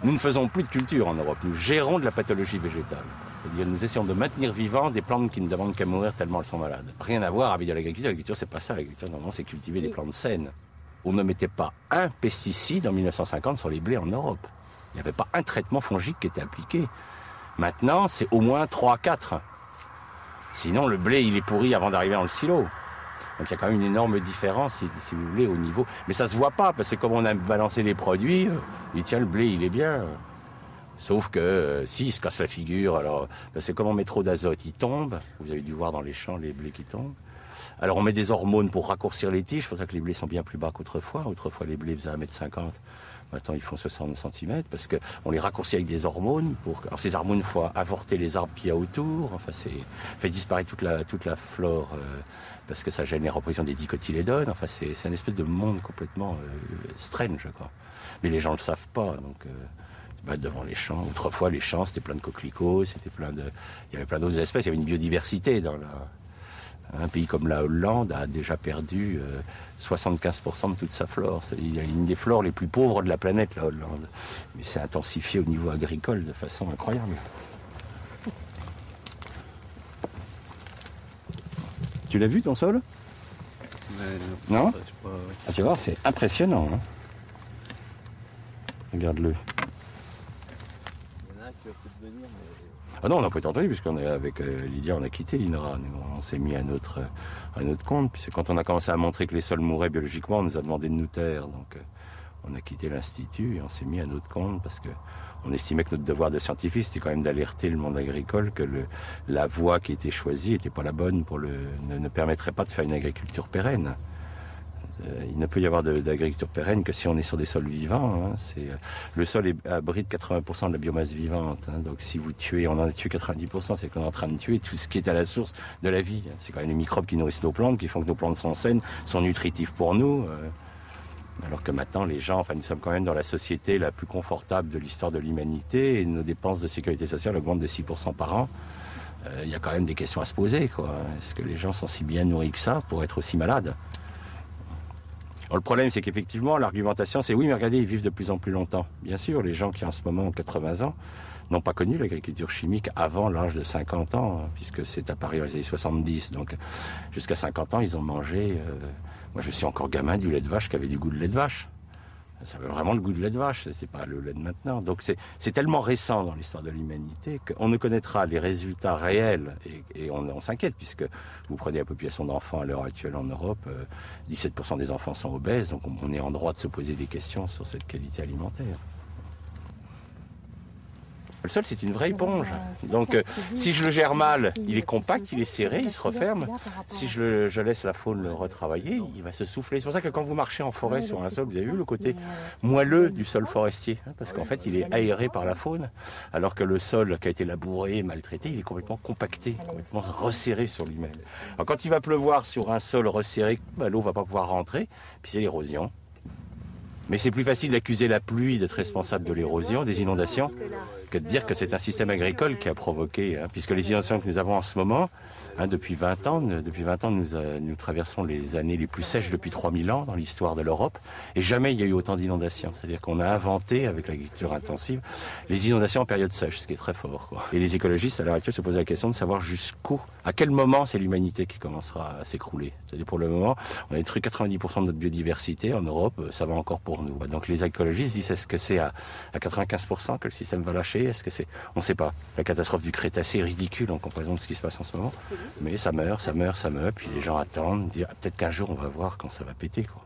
Nous ne faisons plus de culture en Europe, nous gérons de la pathologie végétale. C'est-à-dire nous essayons de maintenir vivants des plantes qui ne demandent qu'à mourir tellement elles sont malades. Rien à voir avec de l'agriculture. L'agriculture, c'est pas ça. L'agriculture, normalement, c'est cultiver des plantes saines. On ne mettait pas un pesticide en 1950 sur les blés en Europe. Il n'y avait pas un traitement fongique qui était appliqué. Maintenant, c'est au moins 3-4. Sinon, le blé, il est pourri avant d'arriver dans le silo. Donc il y a quand même une énorme différence, si vous voulez, au niveau... Mais ça se voit pas, parce que comme on a balancé les produits, et tiens, le blé, il est bien. Sauf que, si, il se casse la figure, alors... Parce que comme on met trop d'azote, il tombe. Vous avez dû voir dans les champs les blés qui tombent. Alors on met des hormones pour raccourcir les tiges, c'est pour ça que les blés sont bien plus bas qu'autrefois. Autrefois, les blés faisaient 1,50 m. Maintenant, ils font 60 cm parce qu'on les raccourcit avec des hormones. Alors, ces hormones, il faut avorter les arbres qu'il y a autour. Enfin, fait disparaître toute la flore parce que ça gêne les reproductions des dicotylédones. Enfin, c'est un espèce de monde complètement strange, quoi. Mais les gens ne le savent pas. Donc, devant les champs. Autrefois, les champs, c'était plein de coquelicots, il y avait plein d'autres espèces. Il y avait une biodiversité dans un pays comme la Hollande a déjà perdu 75% de toute sa flore. Il y a une des flores les plus pauvres de la planète, la Hollande. Mais c'est intensifié au niveau agricole de façon incroyable. Tu l'as vu ton sol? Non? Ah, tu vas voir, c'est impressionnant. Hein, regarde-le. Ah non, on n'a pas été entendu, puisqu'on est avec Lydia, on a quitté l'INRA. On s'est mis à notre compte. Puis quand on a commencé à montrer que les sols mouraient biologiquement, on nous a demandé de nous taire. Donc on a quitté l'Institut et on s'est mis à notre compte parce qu'on estimait que notre devoir de scientifique, c'était quand même d'alerter le monde agricole que la voie qui était choisie n'était pas la bonne, ne permettrait pas de faire une agriculture pérenne. Il ne peut y avoir d'agriculture pérenne que si on est sur des sols vivants. Hein. Le sol abrite 80% de la biomasse vivante. Hein. Donc si vous tuez, on en a tué 90%, c'est qu'on est en train de tuer tout ce qui est à la source de la vie. C'est quand même les microbes qui nourrissent nos plantes, qui font que nos plantes sont saines, sont nutritifs pour nous. Alors que maintenant, les gens, nous sommes quand même dans la société la plus confortable de l'histoire de l'humanité et nos dépenses de sécurité sociale augmentent de 6% par an. Il y a quand même des questions à se poser, quoi. Est-ce que les gens sont si bien nourris que ça pour être aussi malades ? Alors, le problème, c'est qu'effectivement, l'argumentation, c'est oui, mais regardez, ils vivent de plus en plus longtemps. Bien sûr, les gens qui en ce moment ont 80 ans n'ont pas connu l'agriculture chimique avant l'âge de 50 ans, hein, puisque c'est apparu dans les années 70. Donc, jusqu'à 50 ans, ils ont mangé... moi, je suis encore gamin du lait de vache qui avait du goût de lait de vache. Ça avait vraiment le goût de lait de vache, c'est pas le lait de maintenant. Donc c'est tellement récent dans l'histoire de l'humanité qu'on ne connaîtra les résultats réels et on s'inquiète puisque vous prenez la population d'enfants à l'heure actuelle en Europe, 17% des enfants sont obèses, donc on est en droit de se poser des questions sur cette qualité alimentaire. Le sol, c'est une vraie éponge. Donc, si je le gère mal, il est compact, il est serré, il se referme. Si je laisse la faune le retravailler, il va se souffler. C'est pour ça que quand vous marchez en forêt sur un sol, vous avez vu le côté moelleux du sol forestier. Hein, parce qu'en fait, il est aéré par la faune. Alors que le sol qui a été labouré, maltraité, il est complètement compacté, complètement resserré sur lui-même. Alors, quand il va pleuvoir sur un sol resserré, l'eau ne va pas pouvoir rentrer. Puis c'est l'érosion. Mais c'est plus facile d'accuser la pluie d'être responsable de l'érosion, des inondations, que de dire que c'est un système agricole qui a provoqué, hein, puisque les inondations que nous avons en ce moment, hein, depuis 20 ans, nous traversons les années les plus sèches depuis 3000 ans dans l'histoire de l'Europe, et jamais il y a eu autant d'inondations. C'est-à-dire qu'on a inventé, avec l'agriculture intensive, les inondations en période sèche, ce qui est très fort, quoi. Et les écologistes, à l'heure actuelle, se posent la question de savoir à quel moment c'est l'humanité qui commencera à s'écrouler. C'est-à-dire pour le moment, on a détruit 90% de notre biodiversité en Europe, ça va encore pour nous. Donc les écologistes disent, est-ce que c'est à 95% que le système va lâcher? Est-ce que c'est... On ne sait pas. La catastrophe du Crétacé est ridicule en comparaison de ce qui se passe en ce moment. Mais ça meurt, puis les gens attendent, disent, peut-être qu'un jour on va voir quand ça va péter, quoi.